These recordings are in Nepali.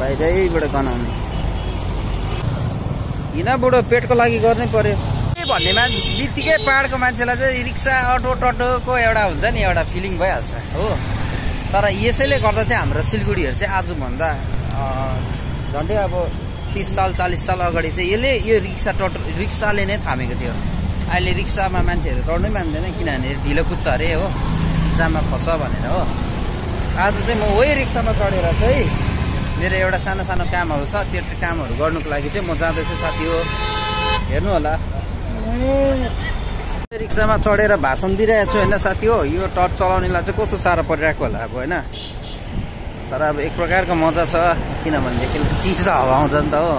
बाहिरैबाट गनाउने किन बुढो पेटको लागि गर्नै पर्यो भन्नेमा बित्तिकै पहाडको मान्छेलाई चाहिँ रिक्सा अटो टटोको एउटा हुन्छ नि एउटा फिलिङ भइहाल्छ हो। तर यसैले गर्दा चाहिँ हाम्रो सिलगढीहरू चाहिँ आजभन्दा झन्डै अब 30 साल 40 साल अगाडि चाहिँ यो रिक्साले नै थामेको थियो। अहिले रिक्सामा मान्छेहरू चढ्नै मान्दैन किनभने ढिलो कुद्छ अरे हो, जाममा फस्छ भनेर हो। आज चाहिँ म वही रिक्सामा चढेर चाहिँ मेरो एउटा सानो सानो कामहरू छ, त्यो कामहरू गर्नुको लागि चाहिँ म जाँदैछु साथी हो। हेर्नु होला रिक्सामा चढेर भाषण दिइरहेको छु होइन साथी हो। यो टर्च चलाउनेलाई चाहिँ कस्तो साह्रो परिरहेको होला अब होइन। तर अब एक प्रकारको मजा छ किनभनेदेखि चिसो हावा आउँछ नि त हो।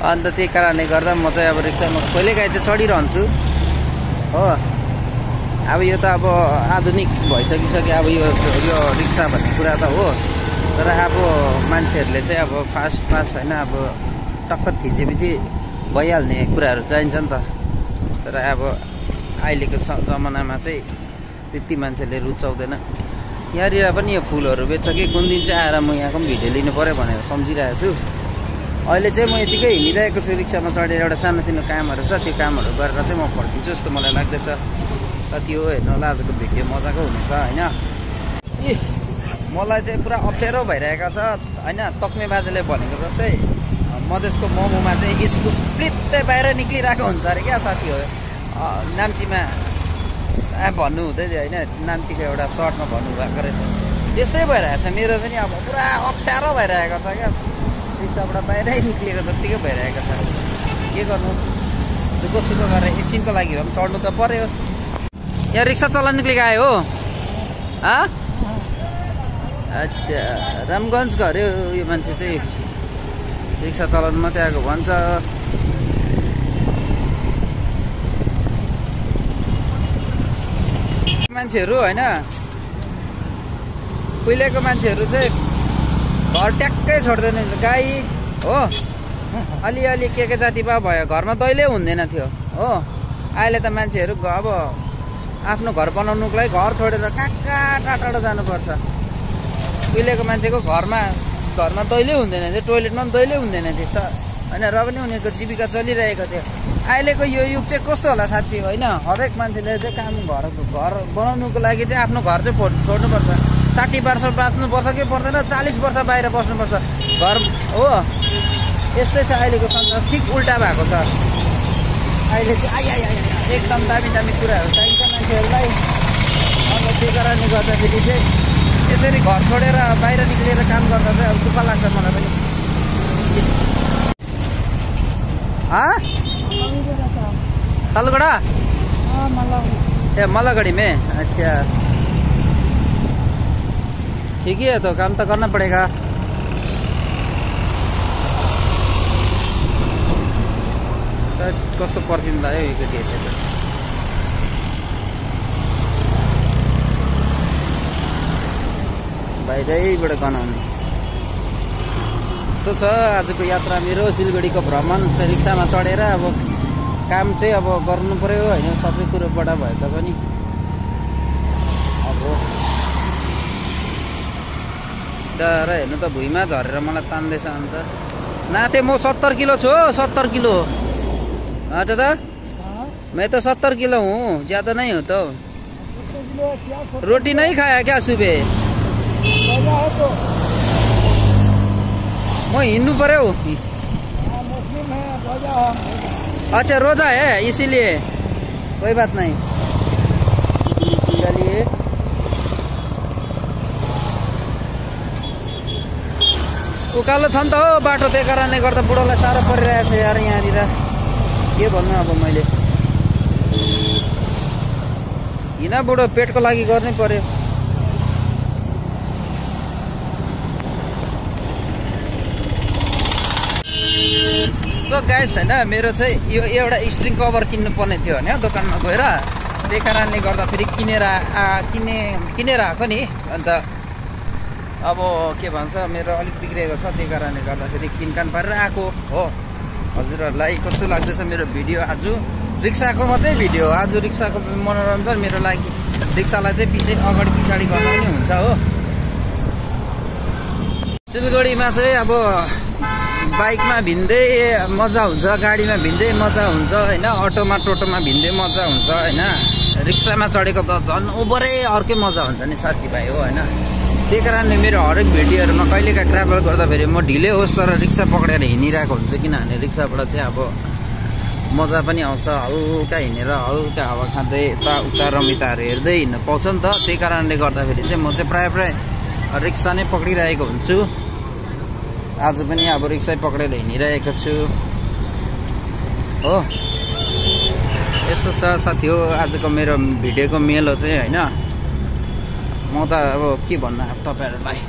अन्त त्यही कारणले गर्दा म चाहिँ अब रिक्सामा कहिलेकाहीँ चाहिँ चढिरहन्छु हो। अब यो त अब आधुनिक भइसकिसक्यो अब यो रिक्सा भन्ने कुरा त हो। तर अब मान्छेहरूले चाहिँ अब फास्ट होइन अब टक्क थिचेपछि भइहाल्ने कुराहरू चाहिन्छ नि त। तर अब अहिलेको जमानामा चाहिँ त्यति मान्छेले रुचाउँदैन। यहाँनिर पनि यो फुलहरू बेच्छ कि कुन दिन चाहिँ आएर म यहाँको पनि भिडियो लिनु पऱ्यो भनेर सम्झिरहेको छु। अहिले चाहिँ म यतिकै हिँडिरहेको छु रिक्सामा चढेर, एउटा सानोतिनो कामहरू छ, त्यो कामहरू गरेर चाहिँ म फर्किन्छु जस्तो मलाई लाग्दैछ साथी हो। हेर्नु होला आजको भिडियो मजाको हुनेछ होइन। मलाई चाहिँ पुरा अप्ठ्यारो भइरहेको छ होइन। तक्मे बाजेले भनेको जस्तै मधेसको मोमोमा चाहिँ इस्कुस प्लित्तै बाहिर निक्लिरहेको हुन्छ अरे क्या साथी हो। नाम्चीमा भन्नु हुँदै थियो होइन, नाम्चीको एउटा सर्टमा भन्नुभएको रहेछ। त्यस्तै भइरहेको छ मेरो पनि अब पुरा अप्ठ्यारो भइरहेको छ क्या। रिक्साबाट बाहिरै निक्लिएको जत्तिकै भइरहेको छ। के गर्नु, दुःख सुख गरेर एकछिनको लागि भए पनि चढ्नु त पर्यो। यहाँ रिक्सा चलाउन निक्लिएको आयो हो। अच्छा रामगञ्जको अरे यो मान्छे चाहिँ रिक्सा चलाउनु मात्रै आएको भन्छ। मान्छेहरू होइन उहिलेको मान्छेहरू चाहिँ घर ट्याक्कै छोड्दैन गाई हो। अलिअलि के जाति भए भयो, घरमा दैलै हुँदैन थियो हो। अहिले त मान्छेहरू अब आफ्नो घर बनाउनुको लागि घर छोडेर कहाँ टाढा जानुपर्छ। उहिलेको मान्छेको घरमा दैलै हुँदैन थियो, टोइलेटमा पनि दैलै हुँदैन थियो होइन। र पनि उनीहरूको जीविका चलिरहेको थियो। अहिलेको यो युग चाहिँ कस्तो होला साथी होइन। हरेक मान्छेले चाहिँ काम घर बनाउनुको लागि चाहिँ आफ्नो घर चाहिँ छोड्नुपर्छ। 60 वर्ष बाँच्नुपर्छ कि पर्दैन, 40 वर्ष बाहिर बस्नुपर्छ घर हो। यस्तै छ अहिलेको संसार, ठिक उल्टा भएको छ अहिले चाहिँ। एकदम दामी दामी कुराहरू चाहिन्छ मान्छेहरूलाई। अन्त त्यो कारणले गर्दाखेरि चाहिँ यसरी घर छोडेर बाहिर निक्लिएर काम गर्दा चाहिँ अब दुःख लाग्छ मलाई पनि। सालगढ़ा मल्लागढ़ी में। अच्छा ठीक ही है, तो काम तो करना पड़ेगा। कस्तो पर्फ्युम लाग्यो यो केटीहरूले त। बाहिरैबाट गनाउने यस्तो छ आजको यात्रा मेरो। सिलगढीको भ्रमण रिक्सामा चढेर अब काम चाहिँ अब गर्नु पर्यो होइन। सबै कुरोबाट भए तापनि अब चार हेर्नु त भुइँमा झरेर मलाई तान्दैछ। अन्त नाथे म 70 किलो छु, 70 किलो। अच्छा तो मैं तो 70 किलो हूँ, ज्यादा नहीं हो। तो रोटी नहीं खाया क्या सुबह? म हिँड्नु पर्यो। अच्छा रोजा है इसीलिए, कोई बात नहीं। चलिए उकालो छ नि त हो बाटो, त्यही कारणले गर्दा बुढोलाई साह्रो परिरहेको छ यार यहाँनिर। के भन्नु अब मैले, हिँड बुढो पेटको लागि गर्नै पर्यो। सो गाइस होइन मेरो चाहिँ यो एउटा स्ट्रिङ कभर किन्नु पर्ने थियो होइन दोकानमा गएर। त्यही कारणले गर्दा फेरि किनेर आएको नि। अन्त अब के भन्छ मेरो अलिक बिग्रेको छ, त्यही कारणले गर्दाखेरि किनकान पारेर आएको हो। हजुरहरूलाई कस्तो लाग्दैछ मेरो भिडियो? आज रिक्साको मात्रै भिडियो, आज रिक्साको मनोरञ्जन मेरो लागि। रिक्सालाई चाहिँ अगाडि पछाडि गर्दा पनि हुन्छ हो। सिलगढीमा चाहिँ अब बाइकमा भिन्दै मजा हुन्छ, गाडीमा भिन्दै मजा हुन्छ होइन, अटोमा टोटोमा भिन्दै मजा हुन्छ होइन, रिक्सामा चढेको त झन् ओभरै अर्कै मजा हुन्छ नि साथीभाइ हो होइन। त्यही कारणले मेरो हरेक भिडियोहरूमा कहिलेकाहीँ ट्राभल गर्दाखेरि म ढिलै होस् तर रिक्सा पक्रेर हिँडिरहेको हुन्छु, किनभने रिक्साबाट चाहिँ अब मजा पनि आउँछ, हल्का हिँडेर हल्का हावा खाँदै यताउता रमिताहरू हेर्दै हिँड्नु पाउँछ नि त। त्यही कारणले गर्दाखेरि चाहिँ म चाहिँ प्रायः रिक्सा नै पक्रिरहेको हुन्छु। आज पनि अब रिक्सै पक्रेर हिँडिरहेको छु हो। यस्तो छ साथी हो आजको मेरो भिडियोको मेलो चाहिँ होइन। म त अब के भन्नु अब तपाईँहरूलाई,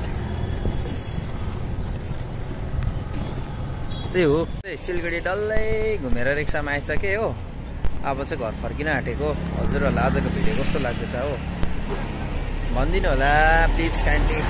त्यस्तै हो। सिलगढी डल्लै घुमेर रिक्सामा आइसकेँ हो। अब चाहिँ घर फर्किन आँटेको। हजुरहरूलाई आजको भिडियो कस्तो लाग्दैछ हो भनिदिनु होला प्लिज काइन्डली।